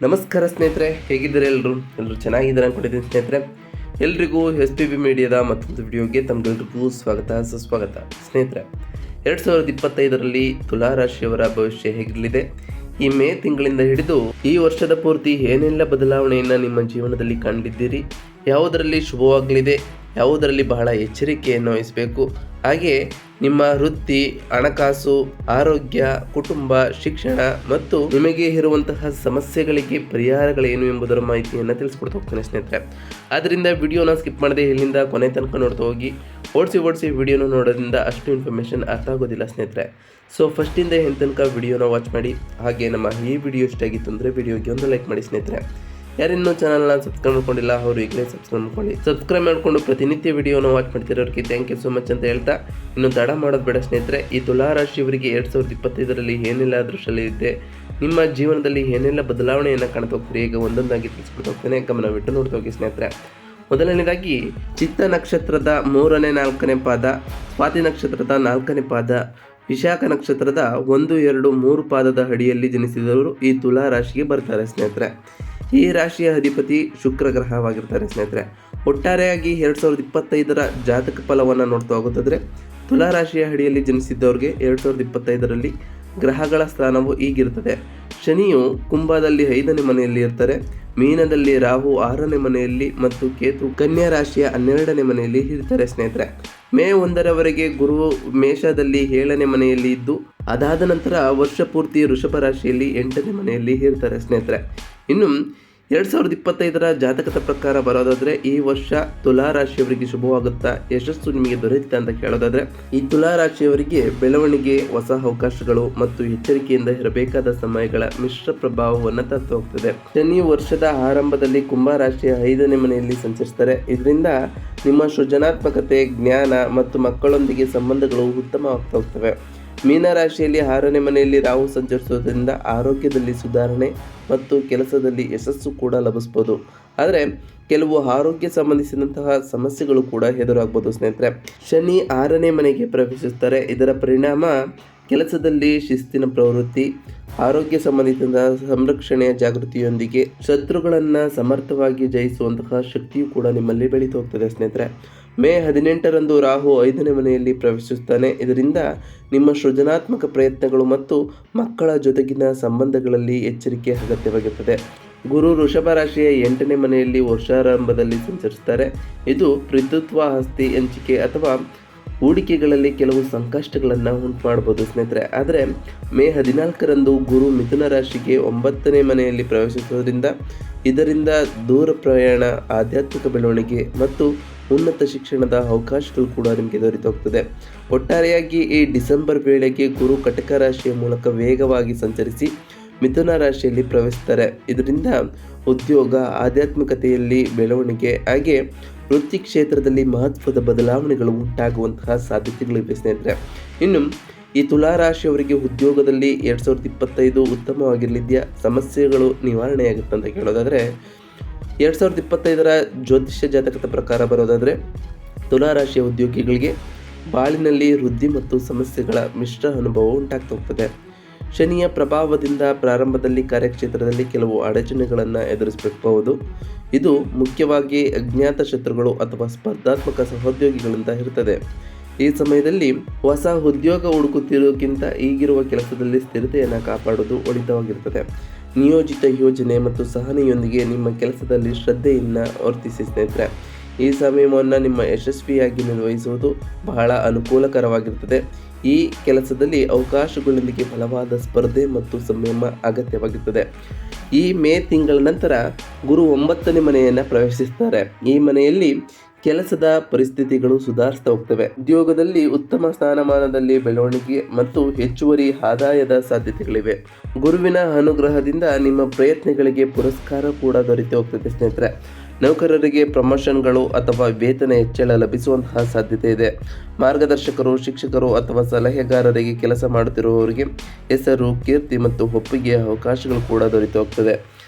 ನಮಸ್ಕಾರ ಸ್ನೇಹಿತರೆ, ಹೇಗಿದ್ದಾರೆ ಎಲ್ಲರೂ ಚೆನ್ನಾಗಿದ್ದಾರೆ ಅನ್ಕೊಂಡಿದ್ದೀನಿ ಸ್ನೇಹಿತರೆ. ಎಲ್ರಿಗೂ SPB ಮೀಡಿಯಾದ ಮತ್ತೊಂದು ವಿಡಿಯೋಗೆ ತಮಗೆಲ್ರಿಗೂ ಸುಸ್ವಾಗತ ಸ್ನೇಹಿತರೆ. 2025ರಲ್ಲಿ ತುಲಾ ರಾಶಿಯವರ ಭವಿಷ್ಯ ಹೇಗಿರಲಿದೆ, ಈ ಮೇ ತಿಂಗಳಿಂದ ಹಿಡಿದು ಈ ವರ್ಷದ ಪೂರ್ತಿ ಏನೆಲ್ಲ ಬದಲಾವಣೆಯನ್ನು ನಿಮ್ಮ ಜೀವನದಲ್ಲಿ ಕಂಡಿದ್ದೀರಿ, ಯಾವುದರಲ್ಲಿ ಶುಭವಾಗಲಿದೆ, ಯಾವುದರಲ್ಲಿ ಬಹಳ ಎಚ್ಚರಿಕೆಯನ್ನು ವಹಿಸಬೇಕು, ಹಾಗೆ ನಿಮ್ಮ ವೃತ್ತಿ, ಹಣಕಾಸು, ಆರೋಗ್ಯ, ಕುಟುಂಬ, ಶಿಕ್ಷಣ ಮತ್ತು ನಿಮಗೆ ಇರುವಂತಹ ಸಮಸ್ಯೆಗಳಿಗೆ ಪರಿಹಾರಗಳೇನು ಎಂಬುದರ ಮಾಹಿತಿಯನ್ನು ತಿಳಿಸ್ಕೊಡ್ತಾ ಹೋಗ್ತಾನೆ ಸ್ನೇಹಿತರೆ. ಆದ್ದರಿಂದ ವಿಡಿಯೋನ ಸ್ಕಿಪ್ ಮಾಡದೆ ಇಲ್ಲಿಂದ ಕೊನೆ ತನಕ ನೋಡ್ತಾ ಹೋಗಿ. ಓಡಿಸಿ ವಿಡಿಯೋನ ನೋಡೋದ್ರಿಂದ ಅಷ್ಟು ಇನ್ಫಾರ್ಮೇಷನ್ ಅರ್ಥ ಆಗೋದಿಲ್ಲ ಸ್ನೇಹಿತರೆ. ಸೊ ಫಸ್ಟಿಂದ ಎಂತ ತನಕ ವಿಡಿಯೋನ ವಾಚ್ ಮಾಡಿ. ಹಾಗೆ ನಮ್ಮ ಈ ವಿಡಿಯೋ ಇಷ್ಟ ಆಗಿತ್ತು ಅಂದರೆ ವಿಡಿಯೋಗೆ ಒಂದು ಲೈಕ್ ಮಾಡಿ ಸ್ನೇಹಿತರೆ. ಯಾರಿನ್ನೂ ಚಾನಲ್ನ ಸಬ್ಸ್ಕ್ರೈಬ್ ಮಾಡ್ಕೊಂಡಿಲ್ಲ ಅವರು ಈಗಲೇ ಸಬ್ಸ್ಕ್ರೈಬ್ ಮಾಡಿಕೊಂಡು ಪ್ರತಿನಿತ್ಯ ವಿಡಿಯೋನ ವಾಚ್ ಮಾಡ್ತಿರೋರಿಗೆ ಥ್ಯಾಂಕ್ ಯು ಸೋ ಮಚ್ ಅಂತ ಹೇಳ್ತಾ, ಇನ್ನು ತಡ ಮಾಡೋದು ಬೇಡ ಸ್ನೇಹಿತರೆ. ಈ ತುಲಾ ರಾಶಿಯವರಿಗೆ 2025ರಲ್ಲಿ ಏನೆಲ್ಲ ಅದೃಷ್ಟಲಿದೆ, ನಿಮ್ಮ ಜೀವನದಲ್ಲಿ ಏನೆಲ್ಲ ಬದಲಾವಣೆಯನ್ನು ಕಾಣ್ತಾ ಹೋಗ್ತೀರಿ, ಈಗ ಒಂದೊಂದಾಗಿ ತಿಳಿಸ್ಕೊಡ್ತಾ ಹೋಗ್ತೇನೆ. ಗಮನವಿಟ್ಟು ನೋಡ್ತಾ ಹೋಗಿ ಸ್ನೇಹಿತರೆ. ಮೊದಲನೇದಾಗಿ ಚಿತ್ತ ನಕ್ಷತ್ರದ 3ನೇ 4ನೇ ಪಾದ, ಸ್ವಾತಿ ನಕ್ಷತ್ರದ 4ನೇ ಪಾದ, ವಿಶಾಖ ನಕ್ಷತ್ರದ 1, 2, 3 ಪಾದದ ಅಡಿಯಲ್ಲಿ ಜನಿಸಿದವರು ಈ ತುಲಾ ರಾಶಿಗೆ ಬರ್ತಾರೆ ಸ್ನೇಹಿತರೆ. ಈ ರಾಶಿಯ ಅಧಿಪತಿ ಶುಕ್ರ ಗ್ರಹವಾಗಿರ್ತಾರೆ ಸ್ನೇಹಿತರೆ. ಒಟ್ಟಾರೆಯಾಗಿ 2025ರ ಜಾತಕ ಫಲವನ್ನು ನೋಡ್ತಾ ಹೋಗೋದಾದ್ರೆ, ತುಲಾ ರಾಶಿಯ ಅಡಿಯಲ್ಲಿ ಜನಿಸಿದ್ದವ್ರಿಗೆ 2025ರಲ್ಲಿ ಗ್ರಹಗಳ ಸ್ಥಾನವು ಹೀಗಿರ್ತದೆ. ಶನಿಯು ಕುಂಭದಲ್ಲಿ 5ನೇ ಮನೆಯಲ್ಲಿ ಇರ್ತಾರೆ, ಮೀನದಲ್ಲಿ ರಾಹು 6ನೇ ಮನೆಯಲ್ಲಿ ಮತ್ತು ಕೇತು ಕನ್ಯಾ ರಾಶಿಯ 12ನೇ ಮನೆಯಲ್ಲಿ ಇರ್ತಾರೆ ಸ್ನೇಹಿತರೆ. ಮೇ 1ರವರೆಗೆ ಗುರು ಮೇಷದಲ್ಲಿ 7ನೇ ಮನೆಯಲ್ಲಿ ಇದ್ದು, ಅದಾದ ನಂತರ ವರ್ಷ ಪೂರ್ತಿ ವೃಷಭ ರಾಶಿಯಲ್ಲಿ 8ನೇ ಮನೆಯಲ್ಲಿ ಇರ್ತಾರೆ ಸ್ನೇಹಿತರೆ. ಇನ್ನು 2025ರ ಜಾತಕದ ಪ್ರಕಾರ ಬರೋದಾದ್ರೆ, ಈ ವರ್ಷ ತುಲಾ ರಾಶಿಯವರಿಗೆ ಶುಭವಾಗುತ್ತಾ, ಯಶಸ್ಸು ನಿಮಗೆ ದೊರೆಯುತ್ತಾ ಅಂತ ಕೇಳೋದಾದ್ರೆ, ಈ ತುಲಾ ರಾಶಿಯವರಿಗೆ ಬೆಳವಣಿಗೆ, ಹೊಸ ಅವಕಾಶಗಳು ಮತ್ತು ಎಚ್ಚರಿಕೆಯಿಂದ ಇರಬೇಕಾದ ಸಮಯಗಳ ಮಿಶ್ರ ಪ್ರಭಾವವನ್ನು ತತ್ತು ಹೋಗ್ತದೆ. ಶನಿ ವರ್ಷದ ಆರಂಭದಲ್ಲಿ ಕುಂಭ ರಾಶಿಯ 5ನೇ ಮನೆಯಲ್ಲಿ ಸಂಚರಿಸ್ತಾರೆ. ಇದರಿಂದ ನಿಮ್ಮ ಸೃಜನಾತ್ಮಕತೆ, ಜ್ಞಾನ ಮತ್ತು ಮಕ್ಕಳೊಂದಿಗೆ ಸಂಬಂಧಗಳು ಉತ್ತಮವಾಗ್ತಾ ಹೋಗ್ತವೆ. ಮೀನರಾಶಿಯಲ್ಲಿ 6ನೇ ಮನೆಯಲ್ಲಿ ರಾಹು ಸಂಚರಿಸುವುದರಿಂದ ಆರೋಗ್ಯದಲ್ಲಿ ಸುಧಾರಣೆ ಮತ್ತು ಕೆಲಸದಲ್ಲಿ ಯಶಸ್ಸು ಕೂಡ ಲಭಿಸ್ಬೋದು. ಆದರೆ ಕೆಲವು ಆರೋಗ್ಯ ಸಂಬಂಧಿಸಿದಂತಹ ಸಮಸ್ಯೆಗಳು ಕೂಡ ಎದುರಾಗ್ಬೋದು ಸ್ನೇಹಿತರೆ. ಶನಿ 6ನೇ ಮನೆಗೆ ಪ್ರವೇಶಿಸುತ್ತಾರೆ. ಇದರ ಪರಿಣಾಮ ಕೆಲಸದಲ್ಲಿ ಶಿಸ್ತಿನ ಪ್ರವೃತ್ತಿ, ಆರೋಗ್ಯ ಸಂಬಂಧಿತ ಸಂರಕ್ಷಣೆಯ ಜಾಗೃತಿಯೊಂದಿಗೆ ಶತ್ರುಗಳನ್ನು ಸಮರ್ಥವಾಗಿ ಜಯಿಸುವಂತಹ ಶಕ್ತಿಯು ಕೂಡ ನಿಮ್ಮಲ್ಲಿ ಬೆಳೀತಾ ಹೋಗ್ತದೆ ಸ್ನೇಹಿತರೆ. ಮೇ 18ರಂದು ರಾಹು 5ನೇ ಮನೆಯಲ್ಲಿ ಪ್ರವೇಶಿಸುತ್ತಾನೆ. ಇದರಿಂದ ನಿಮ್ಮ ಸೃಜನಾತ್ಮಕ ಪ್ರಯತ್ನಗಳು ಮತ್ತು ಮಕ್ಕಳ ಜೊತೆಗಿನ ಸಂಬಂಧಗಳಲ್ಲಿ ಎಚ್ಚರಿಕೆ ಅಗತ್ಯವಾಗಿರುತ್ತದೆ. ಗುರು ವೃಷಭ ರಾಶಿಯ 8ನೇ ಮನೆಯಲ್ಲಿ ವರ್ಷಾರಂಭದಲ್ಲಿ ಸಂಚರಿಸುತ್ತಾರೆ. ಇದು ಪ್ರಭುತ್ವ, ಆಸ್ತಿ ಹಂಚಿಕೆ ಅಥವಾ ಹೂಡಿಕೆಗಳಲ್ಲಿ ಕೆಲವು ಸಂಕಷ್ಟಗಳನ್ನು ಉಂಟು ಮಾಡಬಹುದು ಸ್ನೇಹಿತರೆ. ಆದರೆ ಮೇ 14ರಂದು ಗುರು ಮಿಥುನ ರಾಶಿಗೆ 9ನೇ ಮನೆಯಲ್ಲಿ ಪ್ರವೇಶಿಸುವುದರಿಂದ ಇದರಿಂದ ದೂರ ಪ್ರಯಾಣ, ಆಧ್ಯಾತ್ಮಿಕ ಬೆಳವಣಿಗೆ ಮತ್ತು ಉನ್ನತ ಶಿಕ್ಷಣದ ಅವಕಾಶಗಳು ಕೂಡ ನಿಮಗೆ ದೊರೆತು ಹೋಗ್ತದೆ. ಒಟ್ಟಾರೆಯಾಗಿ ಈ ಡಿಸೆಂಬರ್ ವೇಳೆಗೆ ಗುರು ಕಟಕ ರಾಶಿಯ ಮೂಲಕ ವೇಗವಾಗಿ ಸಂಚರಿಸಿ ಮಿಥುನ ರಾಶಿಯಲ್ಲಿ ಪ್ರವೇಶಿಸ್ತಾರೆ. ಇದರಿಂದ ಉದ್ಯೋಗ, ಆಧ್ಯಾತ್ಮಿಕತೆಯಲ್ಲಿ ಬೆಳವಣಿಗೆ ಹಾಗೆ ವೃತ್ತಿ ಕ್ಷೇತ್ರದಲ್ಲಿ ಮಹತ್ವದ ಬದಲಾವಣೆಗಳು ಉಂಟಾಗುವಂತಹ ಸಾಧ್ಯತೆಗಳಿವೆ ಸ್ನೇಹಿತರೆ. ಇನ್ನು ಈ ತುಲಾ ರಾಶಿಯವರಿಗೆ ಉದ್ಯೋಗದಲ್ಲಿ 2025 ಉತ್ತಮವಾಗಿರಲಿದೆಯಾ, ಸಮಸ್ಯೆಗಳು ನಿವಾರಣೆಯಾಗುತ್ತೆ ಅಂತ ಕೇಳೋದಾದರೆ, 2025ರ ಜ್ಯೋತಿಷ್ಯ ಜಾತಕದ ಪ್ರಕಾರ ಬರೋದಾದರೆ, ತುಲಾ ರಾಶಿಯ ಉದ್ಯೋಗಿಗಳಿಗೆ ಬಾಳಿನಲ್ಲಿ ವೃದ್ಧಿ ಮತ್ತು ಸಮಸ್ಯೆಗಳ ಮಿಶ್ರ ಅನುಭವ ಉಂಟಾಗ್ತಾ ಹೋಗ್ತದೆ. ಶನಿಯ ಪ್ರಭಾವದಿಂದ ಪ್ರಾರಂಭದಲ್ಲಿ ಕಾರ್ಯಕ್ಷೇತ್ರದಲ್ಲಿ ಕೆಲವು ಅಡಚಣೆಗಳನ್ನು ಎದುರಿಸಬೇಕಾಗುವುದು. ಇದು ಮುಖ್ಯವಾಗಿ ಅಜ್ಞಾತ ಶತ್ರುಗಳು ಅಥವಾ ಸ್ಪರ್ಧಾತ್ಮಕ ಸಹೋದ್ಯೋಗಿಗಳಿಂದ ಇರುತ್ತದೆ. ಈ ಸಮಯದಲ್ಲಿ ಹೊಸ ಉದ್ಯೋಗ ಹುಡುಕುತ್ತಿರೋಕ್ಕಿಂತ ಈಗಿರುವ ಕೆಲಸದಲ್ಲಿ ಸ್ಥಿರತೆಯನ್ನು ಕಾಪಾಡುವುದು ಒಳಿತವಾಗಿರುತ್ತದೆ. ನಿಯೋಜಿತ ಯೋಜನೆ ಮತ್ತು ಸಹನೆಯೊಂದಿಗೆ ನಿಮ್ಮ ಕೆಲಸದಲ್ಲಿ ಶ್ರದ್ಧೆಯನ್ನು ವರ್ತಿಸಿ ಸ್ನೇಹಿತರೆ. ಈ ಸಮಯವನ್ನು ನಿಮ್ಮ ಯಶಸ್ವಿಯಾಗಿ ನಿರ್ವಹಿಸುವುದು ಬಹಳ ಅನುಕೂಲಕರವಾಗಿರುತ್ತದೆ. ಈ ಕೆಲಸದಲ್ಲಿ ಅವಕಾಶಗಳೊಂದಿಗೆ ಬಲವಾದ ಸ್ಪರ್ಧೆ ಮತ್ತು ಸಂಯಮ ಅಗತ್ಯವಾಗಿರುತ್ತದೆ. ಈ ಮೇ ತಿಂಗಳ ನಂತರ ಗುರು 9ನೇ ಮನೆಯನ್ನು ಪ್ರವೇಶಿಸುತ್ತಾರೆ. ಈ ಮನೆಯಲ್ಲಿ ಕೆಲಸದ ಪರಿಸ್ಥಿತಿಗಳು ಸುಧಾರಿಸ್ತಾ ಹೋಗ್ತವೆ. ಉದ್ಯೋಗದಲ್ಲಿ ಉತ್ತಮ ಸ್ಥಾನಮಾನದಲ್ಲಿ ಬೆಳವಣಿಗೆ ಮತ್ತು ಹೆಚ್ಚುವರಿ ಆದಾಯದ ಸಾಧ್ಯತೆಗಳಿವೆ. ಗುರುವಿನ ಅನುಗ್ರಹದಿಂದ ನಿಮ್ಮ ಪ್ರಯತ್ನಗಳಿಗೆ ಪುರಸ್ಕಾರ ಕೂಡ ದೊರೆತು ಹೋಗ್ತದೆ ಸ್ನೇಹಿತರೆ. ನೌಕರರಿಗೆ ಪ್ರಮೋಷನ್ಗಳು ಅಥವಾ ವೇತನ ಹೆಚ್ಚಳ ಲಭಿಸುವಂತಹ ಸಾಧ್ಯತೆ ಇದೆ. ಮಾರ್ಗದರ್ಶಕರು, ಶಿಕ್ಷಕರು ಅಥವಾ ಸಲಹೆಗಾರರಿಗೆ ಕೆಲಸ ಮಾಡುತ್ತಿರುವವರಿಗೆ ಹೆಸರು, ಕೀರ್ತಿ ಮತ್ತು ಒಪ್ಪಿಗೆಯ ಅವಕಾಶಗಳು ಕೂಡ ದೊರೆತು ಹೋಗ್ತದೆ.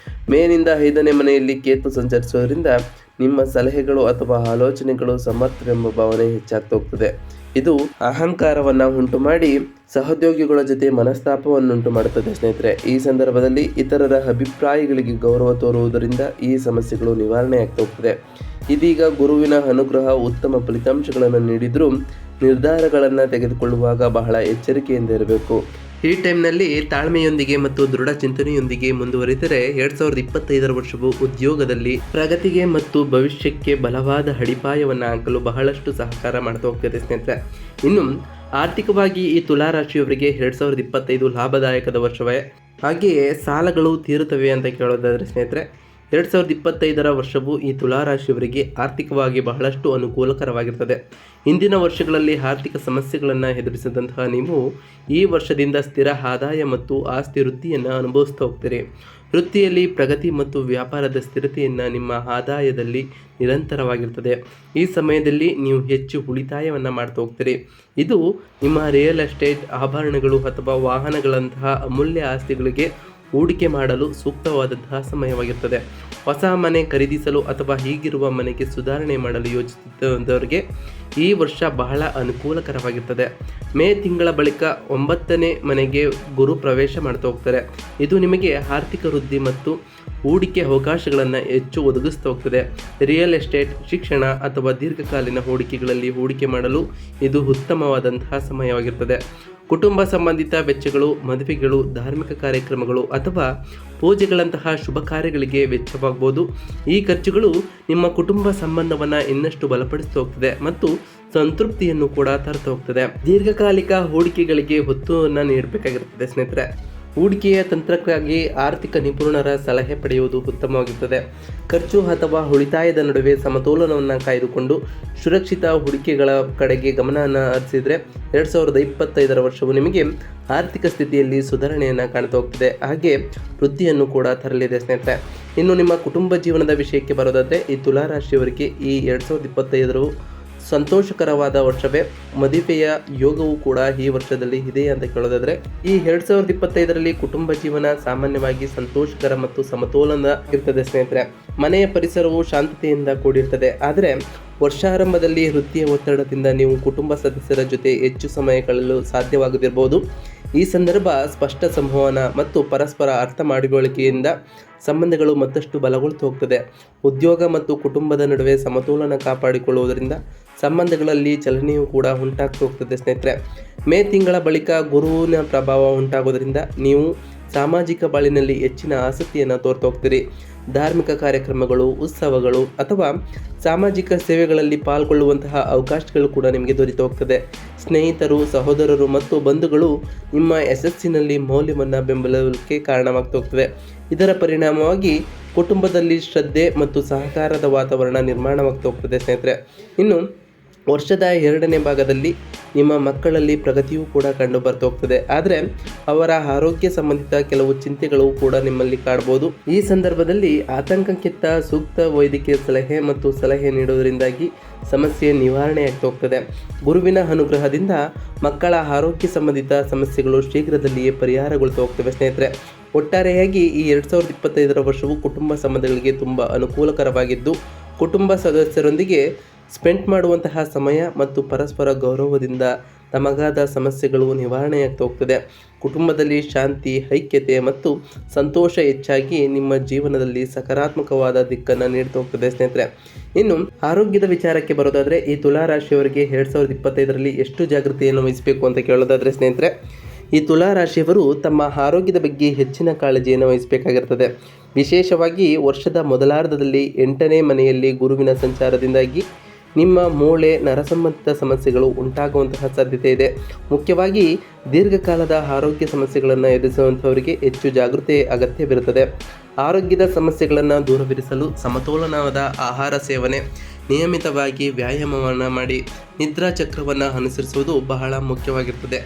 ಮೇನಿಂದ 5ನೇ ಮನೆಯಲ್ಲಿ ಕೇತು ಸಂಚರಿಸುವುದರಿಂದ ನಿಮ್ಮ ಸಲಹೆಗಳು ಅಥವಾ ಆಲೋಚನೆಗಳು ಸಮರ್ಥವೆಂಬ ಭಾವನೆ ಹೆಚ್ಚಾಗ್ತಾ ಹೋಗ್ತದೆ. ಇದು ಅಹಂಕಾರವನ್ನು ಉಂಟು ಮಾಡಿ ಸಹೋದ್ಯೋಗಿಗಳ ಜೊತೆ ಮನಸ್ತಾಪವನ್ನುಂಟು ಮಾಡುತ್ತದೆ ಸ್ನೇಹಿತರೆ. ಈ ಸಂದರ್ಭದಲ್ಲಿ ಇತರರ ಅಭಿಪ್ರಾಯಗಳಿಗೆ ಗೌರವ ತೋರುವುದರಿಂದ ಈ ಸಮಸ್ಯೆಗಳು ನಿವಾರಣೆಯಾಗ್ತಾ ಹೋಗ್ತದೆ. ಇದೀಗ ಗುರುವಿನ ಅನುಗ್ರಹ ಉತ್ತಮ ಫಲಿತಾಂಶಗಳನ್ನು ನೀಡಿದರೂ ನಿರ್ಧಾರಗಳನ್ನು ತೆಗೆದುಕೊಳ್ಳುವಾಗ ಬಹಳ ಎಚ್ಚರಿಕೆಯಿಂದ ಇರಬೇಕು. ಈ ಟೈಮ್ನಲ್ಲಿ ತಾಳ್ಮೆಯೊಂದಿಗೆ ಮತ್ತು ದೃಢ ಚಿಂತನೆಯೊಂದಿಗೆ ಮುಂದುವರಿದರೆ 2025 ವರ್ಷವು ಉದ್ಯೋಗದಲ್ಲಿ ಪ್ರಗತಿಗೆ ಮತ್ತು ಭವಿಷ್ಯಕ್ಕೆ ಬಲವಾದ ಅಡಿಪಾಯವನ್ನು ಹಾಕಲು ಬಹಳಷ್ಟು ಸಹಕಾರ ಮಾಡ್ತಾ ಹೋಗ್ತದೆ ಸ್ನೇಹಿತರೆ. ಇನ್ನು ಆರ್ಥಿಕವಾಗಿ ಈ ತುಲಾ ರಾಶಿಯವರಿಗೆ 2025 ಲಾಭದಾಯಕದ ವರ್ಷವೇ. ಹಾಗೆಯೇ ಸಾಲಗಳು ತೀರುತ್ತವೆ ಅಂತ ಕೇಳೋದಾದರೆ ಸ್ನೇಹಿತರೆ, 2025 ವರ್ಷವು ಈ ತುಲಾ ರಾಶಿಯವರಿಗೆ ಆರ್ಥಿಕವಾಗಿ ಬಹಳಷ್ಟು ಅನುಕೂಲಕರವಾಗಿರ್ತದೆ. ಹಿಂದಿನ ವರ್ಷಗಳಲ್ಲಿ ಆರ್ಥಿಕ ಸಮಸ್ಯೆಗಳನ್ನು ಎದುರಿಸಿದಂತಹ ನೀವು ಈ ವರ್ಷದಿಂದ ಸ್ಥಿರ ಆದಾಯ ಮತ್ತು ಆಸ್ತಿ ವೃದ್ಧಿಯನ್ನು ಅನುಭವಿಸ್ತಾ ಹೋಗ್ತೀರಿ. ವೃತ್ತಿಯಲ್ಲಿ ಪ್ರಗತಿ ಮತ್ತು ವ್ಯಾಪಾರದ ಸ್ಥಿರತೆಯನ್ನು ನಿಮ್ಮ ಆದಾಯದಲ್ಲಿ ನಿರಂತರವಾಗಿರ್ತದೆ. ಈ ಸಮಯದಲ್ಲಿ ನೀವು ಹೆಚ್ಚು ಉಳಿತಾಯವನ್ನು ಮಾಡ್ತಾ ಹೋಗ್ತೀರಿ. ಇದು ನಿಮ್ಮ ರಿಯಲ್ ಎಸ್ಟೇಟ್, ಆಭರಣಗಳು ಅಥವಾ ವಾಹನಗಳಂತಹ ಅಮೂಲ್ಯ ಆಸ್ತಿಗಳಿಗೆ ಹೂಡಿಕೆ ಮಾಡಲು ಸೂಕ್ತವಾದಂತಹ ಸಮಯವಾಗಿರ್ತದೆ. ಹೊಸ ಮನೆ ಖರೀದಿಸಲು ಅಥವಾ ಹೀಗಿರುವ ಮನೆಗೆ ಸುಧಾರಣೆ ಮಾಡಲು ಯೋಚಿಸಿದವರಿಗೆ ಈ ವರ್ಷ ಬಹಳ ಅನುಕೂಲಕರವಾಗಿರ್ತದೆ. ಮೇ ತಿಂಗಳ ಬಳಿಕ 9ನೇ ಮನೆಗೆ ಗುರು ಪ್ರವೇಶ ಮಾಡ್ತಾ ಹೋಗ್ತಾರೆ. ಇದು ನಿಮಗೆ ಆರ್ಥಿಕ ವೃದ್ಧಿ ಮತ್ತು ಹೂಡಿಕೆ ಅವಕಾಶಗಳನ್ನು ಹೆಚ್ಚು ಒದಗಿಸ್ತಾ ಹೋಗ್ತದೆ. ರಿಯಲ್ ಎಸ್ಟೇಟ್, ಶಿಕ್ಷಣ ಅಥವಾ ದೀರ್ಘಕಾಲೀನ ಹೂಡಿಕೆಗಳಲ್ಲಿ ಹೂಡಿಕೆ ಮಾಡಲು ಇದು ಉತ್ತಮವಾದಂತಹ ಸಮಯವಾಗಿರ್ತದೆ. ಕುಟುಂಬ ಸಂಬಂಧಿತ ವೆಚ್ಚಗಳು, ಮದುವೆಗಳು, ಧಾರ್ಮಿಕ ಕಾರ್ಯಕ್ರಮಗಳು ಅಥವಾ ಪೂಜೆಗಳಂತಹ ಶುಭ ಕಾರ್ಯಗಳಿಗೆ ವೆಚ್ಚವಾಗಬಹುದು. ಈ ಖರ್ಚುಗಳು ನಿಮ್ಮ ಕುಟುಂಬ ಸಂಬಂಧವನ್ನು ಇನ್ನಷ್ಟು ಬಲಪಡಿಸ್ತಾ ಹೋಗ್ತದೆ ಮತ್ತು ಸಂತೃಪ್ತಿಯನ್ನು ಕೂಡ ತರ್ತಾ ಹೋಗ್ತದೆ. ದೀರ್ಘಕಾಲಿಕ ಹೂಡಿಕೆಗಳಿಗೆ ಒತ್ತನ್ನು ನೀಡಬೇಕಾಗಿರ್ತದೆ ಸ್ನೇಹಿತರೆ. ಹೂಡಿಕೆಯ ತಂತ್ರಕ್ಕಾಗಿ ಆರ್ಥಿಕ ನಿಪುಣರ ಸಲಹೆ ಪಡೆಯುವುದು ಉತ್ತಮವಾಗಿರುತ್ತದೆ. ಖರ್ಚು ಅಥವಾ ಉಳಿತಾಯದ ನಡುವೆ ಸಮತೋಲನವನ್ನು ಕಾಯ್ದುಕೊಂಡು ಸುರಕ್ಷಿತ ಹೂಡಿಕೆಗಳ ಕಡೆಗೆ ಗಮನವನ್ನು ಹರಿಸಿದರೆ 2025 ವರ್ಷವು ನಿಮಗೆ ಆರ್ಥಿಕ ಸ್ಥಿತಿಯಲ್ಲಿ ಸುಧಾರಣೆಯನ್ನು ಕಾಣ್ತಾ ಹೋಗ್ತದೆ. ಹಾಗೆ ವೃದ್ಧಿಯನ್ನು ಕೂಡ ತರಲಿದೆ ಸ್ನೇಹಿತರೆ. ಇನ್ನು ನಿಮ್ಮ ಕುಟುಂಬ ಜೀವನದ ವಿಷಯಕ್ಕೆ ಬರೋದಾದರೆ ಈ ತುಲಾ ರಾಶಿಯವರಿಗೆ ಈ 2025 ಸಂತೋಷಕರವಾದ ವರ್ಷವೇ. ಮದುವೆಯ ಯೋಗವು ಕೂಡ ಈ ವರ್ಷದಲ್ಲಿ ಇದೆ ಅಂತ ಕೇಳೋದಾದರೆ ಈ 2025 ಕುಟುಂಬ ಜೀವನ ಸಾಮಾನ್ಯವಾಗಿ ಸಂತೋಷಕರ ಮತ್ತು ಸಮತೋಲನ ಇರ್ತದೆ ಸ್ನೇಹಿತರೆ. ಮನೆಯ ಪರಿಸರವು ಶಾಂತತೆಯಿಂದ ಕೂಡಿರ್ತದೆ. ಆದರೆ ವರ್ಷಾರಂಭದಲ್ಲಿ ವೃತ್ತಿಯ ಒತ್ತಡದಿಂದ ನೀವು ಕುಟುಂಬ ಸದಸ್ಯರ ಜೊತೆ ಹೆಚ್ಚು ಸಮಯ ಕಳೆಯಲು ಸಾಧ್ಯವಾಗದಿರಬಹುದು. ಈ ಸಂದರ್ಭ ಸ್ಪಷ್ಟ ಸಂವಹನ ಮತ್ತು ಪರಸ್ಪರ ಅರ್ಥ ಮಾಡಿಕೊಳ್ಳಿಕೆಯಿಂದ ಸಂಬಂಧಗಳು ಮತ್ತಷ್ಟು ಬಲಗೊಳ್ತಾ ಹೋಗ್ತದೆ. ಉದ್ಯೋಗ ಮತ್ತು ಕುಟುಂಬದ ನಡುವೆ ಸಮತೋಲನ ಕಾಪಾಡಿಕೊಳ್ಳುವುದರಿಂದ ಸಂಬಂಧಗಳಲ್ಲಿ ಚಲನೆಯೂ ಕೂಡ ಉಂಟಾಗ್ತಾ ಹೋಗ್ತದೆ ಸ್ನೇಹಿತರೆ. ಮೇ ತಿಂಗಳ ಬಳಿಕ ಗುರುವಿನ ಪ್ರಭಾವ ಉಂಟಾಗೋದ್ರಿಂದ ನೀವು ಸಾಮಾಜಿಕ ಬಾಳಿನಲ್ಲಿ ಹೆಚ್ಚಿನ ಆಸಕ್ತಿಯನ್ನು ತೋರ್ತಾ ಹೋಗ್ತೀರಿ. ಧಾರ್ಮಿಕ ಕಾರ್ಯಕ್ರಮಗಳು, ಉತ್ಸವಗಳು ಅಥವಾ ಸಾಮಾಜಿಕ ಸೇವೆಗಳಲ್ಲಿ ಪಾಲ್ಗೊಳ್ಳುವಂತಹ ಅವಕಾಶಗಳು ಕೂಡ ನಿಮಗೆ ದೊರೆತು ಹೋಗ್ತದೆ. ಸ್ನೇಹಿತರು, ಸಹೋದರರು ಮತ್ತು ಬಂಧುಗಳು ನಿಮ್ಮ ಯಶಸ್ಸಿನಲ್ಲಿ ಮೌಲ್ಯವನ್ನು ಬೆಂಬಲಕ್ಕೆ ಕಾರಣವಾಗ್ತಾ ಹೋಗ್ತದೆ. ಇದರ ಪರಿಣಾಮವಾಗಿ ಕುಟುಂಬದಲ್ಲಿ ಶ್ರದ್ಧೆ ಮತ್ತು ಸಹಕಾರದ ವಾತಾವರಣ ನಿರ್ಮಾಣವಾಗ್ತಾ ಹೋಗ್ತದೆ ಸ್ನೇಹಿತರೆ. ಇನ್ನು ವರ್ಷದ 2ನೇ ಭಾಗದಲ್ಲಿ ನಿಮ್ಮ ಮಕ್ಕಳಲ್ಲಿ ಪ್ರಗತಿಯೂ ಕೂಡ ಕಂಡು ಬರ್ತಾ ಹೋಗ್ತದೆ. ಆದರೆ ಅವರ ಆರೋಗ್ಯ ಸಂಬಂಧಿತ ಕೆಲವು ಚಿಂತೆಗಳು ಕೂಡ ನಿಮ್ಮಲ್ಲಿ ಕಾಡ್ಬೋದು. ಈ ಸಂದರ್ಭದಲ್ಲಿ ಆತಂಕಕ್ಕಿಂತ ಸೂಕ್ತ ವೈದ್ಯಕೀಯ ಸಲಹೆ ನೀಡುವುದರಿಂದಾಗಿ ಸಮಸ್ಯೆ ನಿವಾರಣೆ ಆಗ್ತಾ ಹೋಗ್ತದೆ. ಗುರುವಿನ ಅನುಗ್ರಹದಿಂದ ಮಕ್ಕಳ ಆರೋಗ್ಯ ಸಂಬಂಧಿತ ಸಮಸ್ಯೆಗಳು ಶೀಘ್ರದಲ್ಲಿಯೇ ಪರಿಹಾರಗೊಳ್ತಾ ಹೋಗ್ತವೆ ಸ್ನೇಹಿತರೆ. ಒಟ್ಟಾರೆಯಾಗಿ ಈ 2025 ವರ್ಷವು ಕುಟುಂಬ ಸಂಬಂಧಗಳಿಗೆ ತುಂಬ ಅನುಕೂಲಕರವಾಗಿದ್ದು, ಕುಟುಂಬ ಸದಸ್ಯರೊಂದಿಗೆ ಸ್ಪೆಂಡ್ ಮಾಡುವಂತಹ ಸಮಯ ಮತ್ತು ಪರಸ್ಪರ ಗೌರವದಿಂದ ತಮಗಾದ ಸಮಸ್ಯೆಗಳು ನಿವಾರಣೆಯಾಗ್ತಾ ಹೋಗ್ತದೆ. ಕುಟುಂಬದಲ್ಲಿ ಶಾಂತಿ, ಐಕ್ಯತೆ ಮತ್ತು ಸಂತೋಷ ಹೆಚ್ಚಾಗಿ ನಿಮ್ಮ ಜೀವನದಲ್ಲಿ ಸಕಾರಾತ್ಮಕವಾದ ದಿಕ್ಕನ್ನು ನೀಡ್ತಾ ಹೋಗ್ತದೆ ಸ್ನೇಹಿತರೆ. ಇನ್ನು ಆರೋಗ್ಯದ ವಿಚಾರಕ್ಕೆ ಬರೋದಾದರೆ ಈ ತುಲಾ ರಾಶಿಯವರಿಗೆ 2025 ಎಷ್ಟು ಜಾಗೃತಿಯನ್ನು ವಹಿಸಬೇಕು ಅಂತ ಕೇಳೋದಾದರೆ ಸ್ನೇಹಿತರೆ, ಈ ತುಲಾ ರಾಶಿಯವರು ತಮ್ಮ ಆರೋಗ್ಯದ ಬಗ್ಗೆ ಹೆಚ್ಚಿನ ಕಾಳಜಿಯನ್ನು ವಹಿಸಬೇಕಾಗಿರ್ತದೆ. ವಿಶೇಷವಾಗಿ ವರ್ಷದ ಮೊದಲಾರ್ಧದಲ್ಲಿ 8ನೇ ಮನೆಯಲ್ಲಿ ಗುರುವಿನ ಸಂಚಾರದಿಂದಾಗಿ ನಿಮ್ಮ ಮೂಳೆ, ನರ ಸಂಬಂಧಿತ ಸಮಸ್ಯೆಗಳು ಉಂಟಾಗುವಂತಹ ಸಾಧ್ಯತೆ ಇದೆ. ಮುಖ್ಯವಾಗಿ ದೀರ್ಘಕಾಲದ ಆರೋಗ್ಯ ಸಮಸ್ಯೆಗಳನ್ನು ಎದುರಿಸುವಂಥವರಿಗೆ ಹೆಚ್ಚು ಜಾಗೃತಿ ಅಗತ್ಯವಿರುತ್ತದೆ. ಆರೋಗ್ಯದ ಸಮಸ್ಯೆಗಳನ್ನು ದೂರವಿರಿಸಲು ಸಮತೋಲನವಾದ ಆಹಾರ ಸೇವನೆ, ನಿಯಮಿತವಾಗಿ ವ್ಯಾಯಾಮವನ್ನು ಮಾಡಿ ನಿದ್ರಾ ಚಕ್ರವನ್ನು ಅನುಸರಿಸುವುದು ಬಹಳ ಮುಖ್ಯವಾಗಿರ್ತದೆ.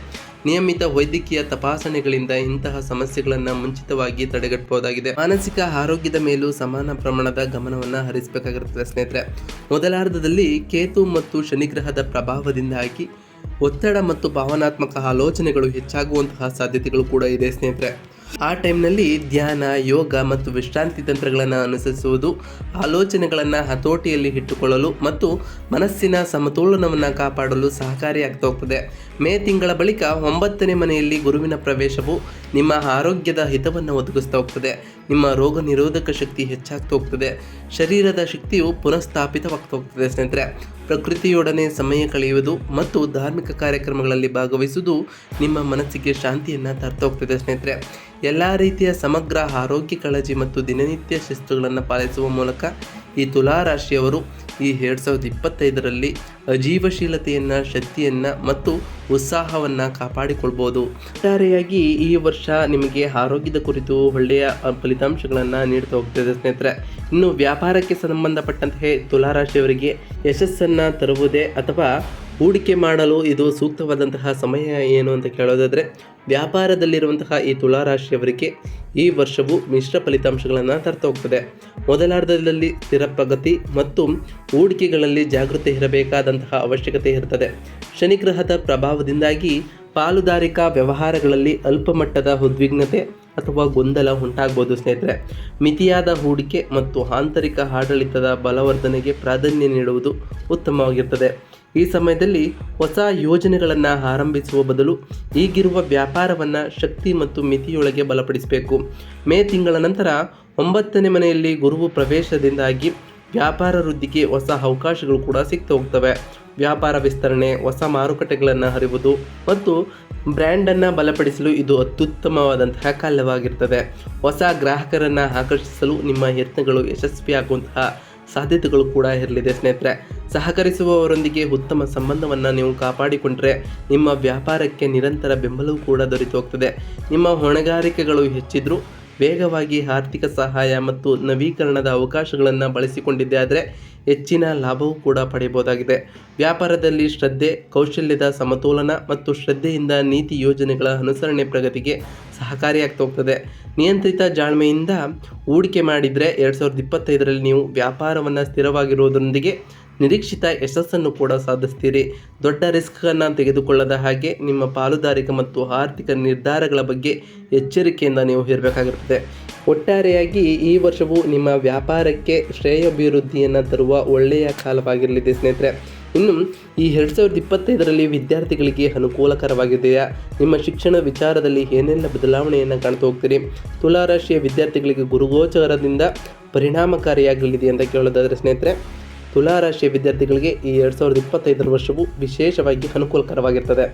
ನಿಯಮಿತ ವೈದ್ಯಕೀಯ ತಪಾಸಣೆಗಳಿಂದ ಇಂತಹ ಸಮಸ್ಯೆಗಳನ್ನು ಮುಂಚಿತವಾಗಿ ತಡೆಗಟ್ಟಬಹುದಾಗಿದೆ. ಮಾನಸಿಕ ಆರೋಗ್ಯದ ಮೇಲೂ ಸಮಾನ ಪ್ರಮಾಣದ ಗಮನವನ್ನು ಹರಿಸಬೇಕಾಗಿರುತ್ತದೆ ಸ್ನೇಹಿತರೆ. ಮೊದಲಾರ್ಧದಲ್ಲಿ ಕೇತು ಮತ್ತು ಶನಿಗ್ರಹದ ಪ್ರಭಾವದಿಂದಾಗಿ ಒತ್ತಡ ಮತ್ತು ಭಾವನಾತ್ಮಕ ಆಲೋಚನೆಗಳು ಹೆಚ್ಚಾಗುವಂತಹ ಸಾಧ್ಯತೆಗಳು ಕೂಡ ಇದೆ ಸ್ನೇಹಿತರೆ. ಆ ಟೈಮ್ನಲ್ಲಿ ಧ್ಯಾನ, ಯೋಗ ಮತ್ತು ವಿಶ್ರಾಂತಿ ತಂತ್ರಗಳನ್ನು ಅನುಸರಿಸುವುದು ಆಲೋಚನೆಗಳನ್ನು ಹತೋಟಿಯಲ್ಲಿ ಇಟ್ಟುಕೊಳ್ಳಲು ಮತ್ತು ಮನಸ್ಸಿನ ಸಮತೋಲನವನ್ನು ಕಾಪಾಡಲು ಸಹಕಾರಿಯಾಗ್ತಾ ಹೋಗ್ತದೆ. ಮೇ ತಿಂಗಳ ಬಳಿಕ 9ನೇ ಮನೆಯಲ್ಲಿ ಗುರುವಿನ ಪ್ರವೇಶವು ನಿಮ್ಮ ಆರೋಗ್ಯದ ಹಿತವನ್ನು ಒದಗಿಸ್ತಾ ಹೋಗ್ತದೆ. ನಿಮ್ಮ ರೋಗ ನಿರೋಧಕ ಶಕ್ತಿ ಹೆಚ್ಚಾಗ್ತಾ ಹೋಗ್ತದೆ. ಶರೀರದ ಶಕ್ತಿಯು ಪುನಃಸ್ಥಾಪಿತವಾಗ್ತಾ ಹೋಗ್ತದೆ. ಸ್ನೇಹಿತರೆ, ಪ್ರಕೃತಿಯೊಡನೆ ಸಮಯ ಕಳೆಯುವುದು ಮತ್ತು ಧಾರ್ಮಿಕ ಕಾರ್ಯಕ್ರಮಗಳಲ್ಲಿ ಭಾಗವಹಿಸುವುದು ನಿಮ್ಮ ಮನಸ್ಸಿಗೆ ಶಾಂತಿಯನ್ನು ತರ್ತಾ ಹೋಗ್ತದೆ. ಸ್ನೇಹಿತರೆ, ಎಲ್ಲ ರೀತಿಯ ಸಮಗ್ರ ಆರೋಗ್ಯ ಕಾಳಜಿ ಮತ್ತು ದಿನನಿತ್ಯ ಶಿಸ್ತುಗಳನ್ನು ಪಾಲಿಸುವ ಮೂಲಕ ಈ ತುಲಾ ರಾಶಿಯವರು ಈ 2025ರಲ್ಲಿ ಅಜೀವಶೀಲತೆಯನ್ನು, ಶಕ್ತಿಯನ್ನು ಮತ್ತು ಉತ್ಸಾಹವನ್ನು ಕಾಪಾಡಿಕೊಳ್ಬೋದು. ಒಟ್ಟಾರೆಯಾಗಿ ಈ ವರ್ಷ ನಿಮಗೆ ಆರೋಗ್ಯದ ಕುರಿತು ಒಳ್ಳೆಯ ಫಲಿತಾಂಶಗಳನ್ನು ನೀಡ್ತಾ ಹೋಗ್ತದೆ. ಸ್ನೇಹಿತರೆ, ಇನ್ನು ವ್ಯಾಪಾರಕ್ಕೆ ಸಂಬಂಧಪಟ್ಟಂತೆ ತುಲಾ ರಾಶಿಯವರಿಗೆ ಯಶಸ್ಸನ್ನು ತರುವುದೇ ಅಥವಾ ಹೂಡಿಕೆ ಮಾಡಲು ಇದು ಸೂಕ್ತವಾದಂತಹ ಸಮಯ ಏನು ಅಂತ ಕೇಳೋದಾದರೆ, ವ್ಯಾಪಾರದಲ್ಲಿರುವಂತಹ ಈ ತುಲಾ ರಾಶಿಯವರಿಗೆ ಈ ವರ್ಷವು ಮಿಶ್ರ ಫಲಿತಾಂಶಗಳನ್ನು ತರ್ತಾ ಹೋಗ್ತದೆ. ಮೊದಲಾರ್ಧದಲ್ಲಿ ಸ್ಥಿರ ಪ್ರಗತಿ ಮತ್ತು ಹೂಡಿಕೆಗಳಲ್ಲಿ ಜಾಗೃತಿ ಇರಬೇಕಾದಂತಹ ಅವಶ್ಯಕತೆ ಇರುತ್ತದೆ. ಶನಿಗ್ರಹದ ಪ್ರಭಾವದಿಂದಾಗಿ ಪಾಲುದಾರಿಕಾ ವ್ಯವಹಾರಗಳಲ್ಲಿ ಅಲ್ಪ ಮಟ್ಟದ ಉದ್ವಿಗ್ನತೆ ಅಥವಾ ಗೊಂದಲ ಉಂಟಾಗ್ಬೋದು. ಸ್ನೇಹಿತರೆ, ಮಿತಿಯಾದ ಹೂಡಿಕೆ ಮತ್ತು ಆಂತರಿಕ ಆಡಳಿತದ ಬಲವರ್ಧನೆಗೆ ಪ್ರಾಧಾನ್ಯ ನೀಡುವುದು ಉತ್ತಮವಾಗಿರ್ತದೆ. ಈ ಸಮಯದಲ್ಲಿ ಹೊಸ ಯೋಜನೆಗಳನ್ನು ಆರಂಭಿಸುವ ಬದಲು ಈಗಿರುವ ವ್ಯಾಪಾರವನ್ನು ಶಕ್ತಿ ಮತ್ತು ಮಿತಿಯೊಳಗೆ ಬಲಪಡಿಸಬೇಕು. ಮೇ ತಿಂಗಳ ನಂತರ 9ನೇ ಮನೆಯಲ್ಲಿ ಗುರುವು ಪ್ರವೇಶದಿಂದಾಗಿ ವ್ಯಾಪಾರ ವೃದ್ಧಿಗೆ ಹೊಸ ಅವಕಾಶಗಳು ಕೂಡ ಸಿಗ್ತಾ ಹೋಗ್ತವೆ. ವ್ಯಾಪಾರ ವಿಸ್ತರಣೆ, ಹೊಸ ಮಾರುಕಟ್ಟೆಗಳನ್ನು ಹರಿವುದು ಮತ್ತು ಬ್ರ್ಯಾಂಡನ್ನು ಬಲಪಡಿಸಲು ಇದು ಅತ್ಯುತ್ತಮವಾದಂತಹ ಕಾಲವಾಗಿರ್ತದೆ. ಹೊಸ ಗ್ರಾಹಕರನ್ನು ಆಕರ್ಷಿಸಲು ನಿಮ್ಮ ಯತ್ನಗಳು ಯಶಸ್ವಿಯಾಗುವಂತಹ ಸಾಧ್ಯತೆಗಳು ಕೂಡ ಇರಲಿದೆ. ಸ್ನೇಹಿತರೆ, ಸಹಕರಿಸುವವರೊಂದಿಗೆ ಉತ್ತಮ ಸಂಬಂಧವನ್ನು ನೀವು ಕಾಪಾಡಿಕೊಂಡ್ರೆ ನಿಮ್ಮ ವ್ಯಾಪಾರಕ್ಕೆ ನಿರಂತರ ಬೆಂಬಲವೂ ಕೂಡ ದೊರೆತು ಹೋಗ್ತದೆ. ನಿಮ್ಮ ಹೊಣೆಗಾರಿಕೆಗಳು ಹೆಚ್ಚಿದ್ರೂ ವೇಗವಾಗಿ ಆರ್ಥಿಕ ಸಹಾಯ ಮತ್ತು ನವೀಕರಣದ ಅವಕಾಶಗಳನ್ನು ಬಳಸಿಕೊಂಡಿದ್ದೆ ಆದರೆ ಹೆಚ್ಚಿನ ಲಾಭವೂ ಕೂಡ ಪಡೆಯಬಹುದಾಗಿದೆ. ವ್ಯಾಪಾರದಲ್ಲಿ ಶ್ರದ್ಧೆ, ಕೌಶಲ್ಯದ ಸಮತೋಲನ ಮತ್ತು ಶ್ರದ್ಧೆಯಿಂದ ನೀತಿ ಯೋಜನೆಗಳ ಅನುಸರಣೆ ಪ್ರಗತಿಗೆ ಸಹಕಾರಿಯಾಗ್ತಾ ಹೋಗ್ತದೆ. ನಿಯಂತ್ರಿತ ಜಾಣ್ಮೆಯಿಂದ ಹೂಡಿಕೆ ಮಾಡಿದರೆ 2025ರಲ್ಲಿ ನೀವು ವ್ಯಾಪಾರವನ್ನು ಸ್ಥಿರವಾಗಿರುವುದರೊಂದಿಗೆ ನಿರೀಕ್ಷಿತ ಯಶಸ್ಸನ್ನು ಕೂಡ ಸಾಧಿಸ್ತೀರಿ. ದೊಡ್ಡ ರಿಸ್ಕನ್ನು ತೆಗೆದುಕೊಳ್ಳದ ಹಾಗೆ ನಿಮ್ಮ ಪಾಲುದಾರಿಕೆ ಮತ್ತು ಆರ್ಥಿಕ ನಿರ್ಧಾರಗಳ ಬಗ್ಗೆ ಎಚ್ಚರಿಕೆಯಿಂದ ನೀವು ಇರಬೇಕಾಗಿರ್ತದೆ. ಒಟ್ಟಾರೆಯಾಗಿ ಈ ವರ್ಷವು ನಿಮ್ಮ ವ್ಯಾಪಾರಕ್ಕೆ ಶ್ರೇಯೋಭಿವೃದ್ಧಿಯನ್ನು ತರುವ ಒಳ್ಳೆಯ ಕಾಲವಾಗಿರಲಿದೆ. ಸ್ನೇಹಿತರೆ, ಇನ್ನು ಈ 2025ರಲ್ಲಿ ವಿದ್ಯಾರ್ಥಿಗಳಿಗೆ ಅನುಕೂಲಕರವಾಗಿದೆಯಾ? ನಿಮ್ಮ ಶಿಕ್ಷಣ ವಿಚಾರದಲ್ಲಿ ಏನೆಲ್ಲ ಬದಲಾವಣೆಯನ್ನು ಕಾಣ್ತಾ ಹೋಗ್ತೀರಿ? ತುಲಾ ರಾಶಿಯ ವಿದ್ಯಾರ್ಥಿಗಳಿಗೆ ಗುರುಗೋಚರದಿಂದ ಪರಿಣಾಮಕಾರಿಯಾಗಲಿದೆ ಅಂತ ಕೇಳೋದಾದರೆ ಸ್ನೇಹಿತರೆ, ತುಲಾ ರಾಶಿಯ ವಿದ್ಯಾರ್ಥಿಗಳಿಗೆ ಈ 2025ರ ವರ್ಷವು ವಿಶೇಷವಾಗಿ ಅನುಕೂಲಕರವಾಗಿರ್ತದೆ.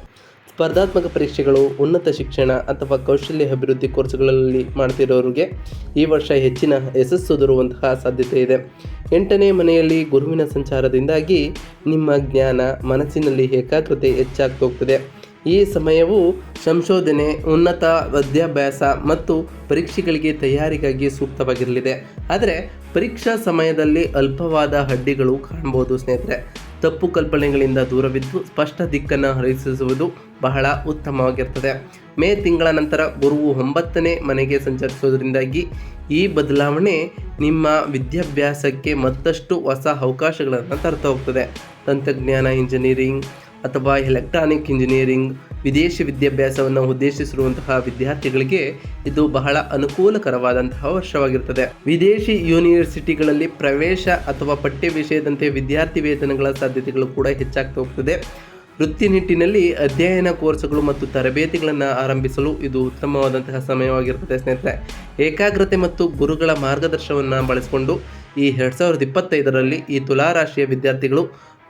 ಸ್ಪರ್ಧಾತ್ಮಕ ಪರೀಕ್ಷೆಗಳು, ಉನ್ನತ ಶಿಕ್ಷಣ ಅಥವಾ ಕೌಶಲ್ಯ ಅಭಿವೃದ್ಧಿ ಕೋರ್ಸ್ಗಳಲ್ಲಿ ಮಾಡ್ತಿರೋರಿಗೆ ಈ ವರ್ಷ ಹೆಚ್ಚಿನ ಯಶಸ್ಸು ದೊರೆಯುವಂತಹ ಸಾಧ್ಯತೆ ಇದೆ. 8ನೇ ಮನೆಯಲ್ಲಿ ಗುರುವಿನ ಸಂಚಾರದಿಂದಾಗಿ ನಿಮ್ಮ ಜ್ಞಾನ, ಮನಸ್ಸಿನಲ್ಲಿ ಏಕಾಗ್ರತೆ ಹೆಚ್ಚಾಗ್ತಾ ಹೋಗ್ತದೆ. ಈ ಸಮಯವು ಸಂಶೋಧನೆ, ಉನ್ನತ ವಿದ್ಯಾಭ್ಯಾಸ ಮತ್ತು ಪರೀಕ್ಷೆಗಳಿಗೆ ತಯಾರಿಗಾಗಿ ಸೂಕ್ತವಾಗಿರಲಿದೆ. ಆದರೆ ಪರೀಕ್ಷಾ ಸಮಯದಲ್ಲಿ ಅಲ್ಪವಾದ ಅಡ್ಡಿಗಳು ಕಾಣಬಹುದು. ಸ್ನೇಹಿತರೆ, ತಪ್ಪು ಕಲ್ಪನೆಗಳಿಂದ ದೂರವಿದ್ದು ಸ್ಪಷ್ಟ ದಿಕ್ಕನ್ನು ಹರಿಸುವುದು ಬಹಳ ಉತ್ತಮವಾಗಿರ್ತದೆ. ಮೇ ತಿಂಗಳ ನಂತರ ಗುರುವು 9ನೇ ಮನೆಗೆ ಸಂಚರಿಸುವುದರಿಂದಾಗಿ ಈ ಬದಲಾವಣೆ ನಿಮ್ಮ ವಿದ್ಯಾಭ್ಯಾಸಕ್ಕೆ ಮತ್ತಷ್ಟು ಹೊಸ ಅವಕಾಶಗಳನ್ನು ತರ್ತಾ ಹೋಗ್ತದೆ. ತಂತ್ರಜ್ಞಾನ, ಇಂಜಿನಿಯರಿಂಗ್ ಅಥವಾ ಎಲೆಕ್ಟ್ರಾನಿಕ್ ಇಂಜಿನಿಯರಿಂಗ್, ವಿದೇಶಿ ವಿದ್ಯಾಭ್ಯಾಸವನ್ನು ಉದ್ದೇಶಿಸಿರುವಂತಹ ವಿದ್ಯಾರ್ಥಿಗಳಿಗೆ ಇದು ಬಹಳ ಅನುಕೂಲಕರವಾದಂತಹ ವರ್ಷವಾಗಿರ್ತದೆ. ವಿದೇಶಿ ಯೂನಿವರ್ಸಿಟಿಗಳಲ್ಲಿ ಪ್ರವೇಶ ಅಥವಾ ಪಠ್ಯ ವಿಷಯದಂತೆ ವಿದ್ಯಾರ್ಥಿ ವೇತನಗಳ ಸಾಧ್ಯತೆಗಳು ಕೂಡ ಹೆಚ್ಚಾಗ್ತಾ ಹೋಗ್ತದೆ. ವೃತ್ತಿ ನಿಟ್ಟಿನಲ್ಲಿ ಅಧ್ಯಯನ ಕೋರ್ಸ್ಗಳು ಮತ್ತು ತರಬೇತಿಗಳನ್ನು ಆರಂಭಿಸಲು ಇದು ಉತ್ತಮವಾದಂತಹ ಸಮಯವಾಗಿರ್ತದೆ. ಸ್ನೇಹಿತರೆ, ಏಕಾಗ್ರತೆ ಮತ್ತು ಗುರುಗಳ ಮಾರ್ಗದರ್ಶನವನ್ನು ಬಳಸಿಕೊಂಡು ಈ 2025ರಲ್ಲಿ ಈ ತುಲಾ ರಾಶಿಯ ವಿದ್ಯಾರ್ಥಿಗಳು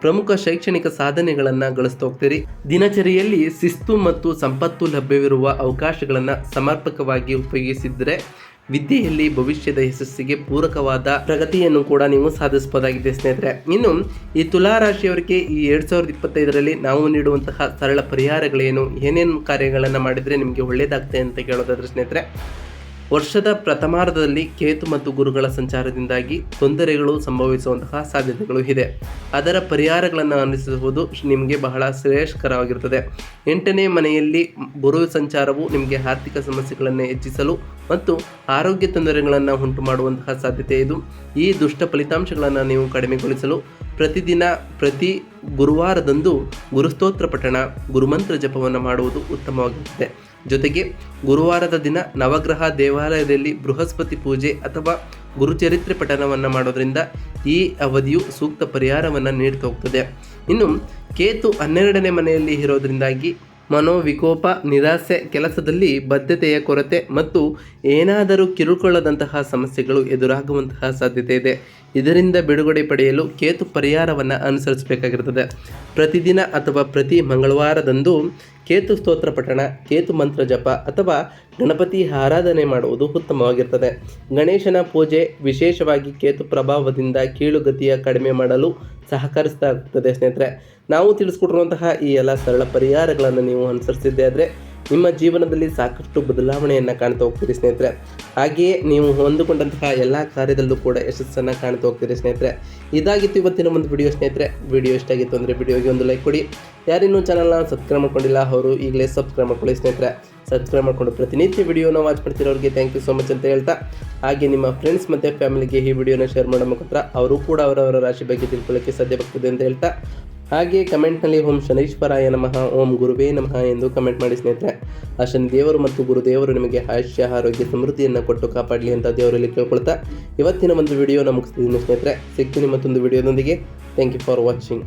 ಪ್ರಮುಖ ಶೈಕ್ಷಣಿಕ ಸಾಧನೆಗಳನ್ನು ಗಳಿಸ್ತಾ ಹೋಗ್ತೀರಿ. ದಿನಚರಿಯಲ್ಲಿ ಶಿಸ್ತು ಮತ್ತು ಸಂಪತ್ತು ಲಭ್ಯವಿರುವ ಅವಕಾಶಗಳನ್ನು ಸಮರ್ಪಕವಾಗಿ ಉಪಯೋಗಿಸಿದರೆ ವಿದ್ಯೆಯಲ್ಲಿ ಭವಿಷ್ಯದ ಯಶಸ್ಸಿಗೆ ಪೂರಕವಾದ ಪ್ರಗತಿಯನ್ನು ಕೂಡ ನೀವು ಸಾಧಿಸಬಹುದಾಗಿದೆ. ಸ್ನೇಹಿತರೆ, ಇನ್ನು ಈ ತುಲಾ ರಾಶಿಯವರಿಗೆ ಈ 2025ರಲ್ಲಿ ನಾವು ನೀಡುವಂತಹ ಸರಳ ಪರಿಹಾರಗಳೇನು, ಏನೇನು ಕಾರ್ಯಗಳನ್ನು ಮಾಡಿದರೆ ನಿಮಗೆ ಒಳ್ಳೆಯದಾಗ್ತದೆ ಅಂತ ಕೇಳೋದಾದ್ರೆ ಸ್ನೇಹಿತರೆ, ವರ್ಷದ ಪ್ರಥಮಾರ್ಧದಲ್ಲಿ ಕೇತು ಮತ್ತು ಗುರುಗಳ ಸಂಚಾರದಿಂದಾಗಿ ತೊಂದರೆಗಳು ಸಂಭವಿಸುವಂತಹ ಸಾಧ್ಯತೆಗಳು ಇದೆ. ಅದರ ಪರಿಹಾರಗಳನ್ನು ಅನುಸರಿಸುವುದು ನಿಮಗೆ ಬಹಳ ಶ್ರೇಯಸ್ಕರವಾಗಿರುತ್ತದೆ. 8ನೇ ಮನೆಯಲ್ಲಿ ಗುರು ಸಂಚಾರವು ನಿಮಗೆ ಆರ್ಥಿಕ ಸಮಸ್ಯೆಗಳನ್ನು ಹೆಚ್ಚಿಸಲು ಮತ್ತು ಆರೋಗ್ಯ ತೊಂದರೆಗಳನ್ನು ಉಂಟು ಮಾಡುವಂತಹ ಸಾಧ್ಯತೆ ಇದು. ಈ ದುಷ್ಟ ಫಲಿತಾಂಶಗಳನ್ನು ನೀವು ಕಡಿಮೆಗೊಳಿಸಲು ಪ್ರತಿದಿನ ಪ್ರತಿ ಗುರುವಾರದಂದು ಗುರುಸ್ತೋತ್ರ ಪಠಣ, ಗುರುಮಂತ್ರ ಜಪವನ್ನು ಮಾಡುವುದು ಉತ್ತಮವಾಗಿರುತ್ತದೆ. ಜೊತೆಗೆ ಗುರುವಾರದ ದಿನ ನವಗ್ರಹ ದೇವಾಲಯದಲ್ಲಿ ಬೃಹಸ್ಪತಿ ಪೂಜೆ ಅಥವಾ ಗುರುಚರಿತ್ರೆ ಪಠನವನ್ನು ಮಾಡೋದ್ರಿಂದ ಈ ಅವಧಿಯು ಸೂಕ್ತ ಪರಿಹಾರವನ್ನು ನೀಡ್ತಾ ಹೋಗ್ತದೆ. ಇನ್ನು ಕೇತು 12ನೇ ಮನೆಯಲ್ಲಿ ಇರೋದ್ರಿಂದಾಗಿ ಮನೋವಿಕೋಪ, ನಿರಾಸೆ, ಕೆಲಸದಲ್ಲಿ ಬದ್ಧತೆಯ ಕೊರತೆ ಮತ್ತು ಏನಾದರೂ ಕಿರುಕೊಳ್ಳದಂತಹ ಸಮಸ್ಯೆಗಳು ಎದುರಾಗುವಂತಹ ಸಾಧ್ಯತೆ ಇದೆ. ಇದರಿಂದ ಬಿಡುಗಡೆ ಪಡೆಯಲು ಕೇತು ಪರಿಹಾರವನ್ನು ಅನುಸರಿಸಬೇಕಾಗಿರುತ್ತದೆ. ಪ್ರತಿದಿನ ಅಥವಾ ಪ್ರತಿ ಮಂಗಳವಾರದಂದು ಕೇತು ಸ್ತೋತ್ರ ಪಠಣ, ಕೇತು ಮಂತ್ರ ಜಪ ಅಥವಾ ಗಣಪತಿ ಆರಾಧನೆ ಮಾಡುವುದು ಉತ್ತಮವಾಗಿರ್ತದೆ. ಗಣೇಶನ ಪೂಜೆ ವಿಶೇಷವಾಗಿ ಕೇತು ಪ್ರಭಾವದಿಂದ ಕೀಳುಗತಿಯ ಕಡಿಮೆ ಮಾಡಲು ಸಹಕರಿಸ್ತಾಗುತ್ತದೆ. ಸ್ನೇಹಿತರೆ, ನಾವು ತಿಳಿಸ್ಕೊಟ್ಟಿರುವಂತಹ ಈ ಎಲ್ಲ ಸರಳ ಪರಿಹಾರಗಳನ್ನು ನೀವು ಅನುಸರಿಸಿದ್ದೇ ಆದರೆ ನಿಮ್ಮ ಜೀವನದಲ್ಲಿ ಸಾಕಷ್ಟು ಬದಲಾವಣೆಯನ್ನು ಕಾಣ್ತಾ ಹೋಗ್ತೀರಿ ಸ್ನೇಹಿತರೆ. ಹಾಗೆಯೇ ನೀವು ಹೊಂದಿಕೊಂಡಂತಹ ಎಲ್ಲ ಕಾರ್ಯದಲ್ಲೂ ಕೂಡ ಯಶಸ್ಸನ್ನು ಕಾಣ್ತಾ ಹೋಗ್ತೀರಿ ಸ್ನೇಹಿತರೆ. ಇದಾಗಿತ್ತು ಇವತ್ತಿನ ಒಂದು ವಿಡಿಯೋ ಸ್ನೇಹಿತರೆ. ವಿಡಿಯೋ ಇಷ್ಟ ಆಗಿತ್ತು ಅಂದರೆ ವಿಡಿಯೋಗೆ ಒಂದು ಲೈಕ್ ಕೊಡಿ. ಯಾರಿನ್ನೂ ಚಾನಲ್ನ ಸಬ್ಸ್ಕ್ರೈಬ್ ಮಾಡ್ಕೊಂಡಿಲ್ಲ ಅವರು ಈಗಲೇ ಸಬ್ಸ್ಕ್ರೈಬ್ ಮಾಡ್ಕೊಳ್ಳಿ ಸ್ನೇಹಿತರೆ. ಸಬ್ಸ್ಕ್ರೈಬ್ ಮಾಡಿಕೊಂಡು ಪ್ರತಿನಿತ್ಯ ವಿಡಿಯೋನ ವಾಚ್ ಮಾಡ್ತಿರೋರಿಗೆ ಥ್ಯಾಂಕ್ ಯು ಸೊ ಮಚ್ ಅಂತ ಹೇಳ್ತಾ, ಹಾಗೆ ನಿಮ್ಮ ಫ್ರೆಂಡ್ಸ್ ಮತ್ತು ಫ್ಯಾಮಿಲಿಗೆ ಈ ವಿಡಿಯೋನ ಶೇರ್ ಮಾಡೋ ಮುಖಾಂತರ ಅವರು ಕೂಡ ಅವರವರ ರಾಶಿ ಬಗ್ಗೆ ತಿಳ್ಕೊಳ್ಳೋಕ್ಕೆ ಸಾಧ್ಯವಾಗ್ತದೆ ಅಂತ ಹೇಳ್ತಾ, ಹಾಗೆ ಕಮೆಂಟ್ನಲ್ಲಿ ಓಂ ಶನೀಶ್ವರಾಯ ನಮಃ, ಓಂ ಗುರುವೇ ನಮಃ ಎಂದು ಕಮೆಂಟ್ ಮಾಡಿ ಸ್ನೇಹಿತರೆ. ಆ ಶನಿ ದೇವರು ಮತ್ತು ಗುರುದೇವರು ನಿಮಗೆ ಆಯುಷ್ಯ, ಆರೋಗ್ಯ, ಸಮೃದ್ಧಿಯನ್ನು ಕೊಟ್ಟು ಕಾಪಾಡಲಿ ಅಂತ ದೇವರಲ್ಲಿ ಕೇಳ್ಕೊಳ್ತಾ ಇವತ್ತಿನ ಒಂದು ವಿಡಿಯೋನ ಮುಗಿಸ್ತಿದ್ದೀನಿ ಸ್ನೇಹಿತರೆ. ಸಿಗ್ತೀನಿ ಮತ್ತೊಂದು ವಿಡಿಯೋದೊಂದಿಗೆ. Thank you for watching.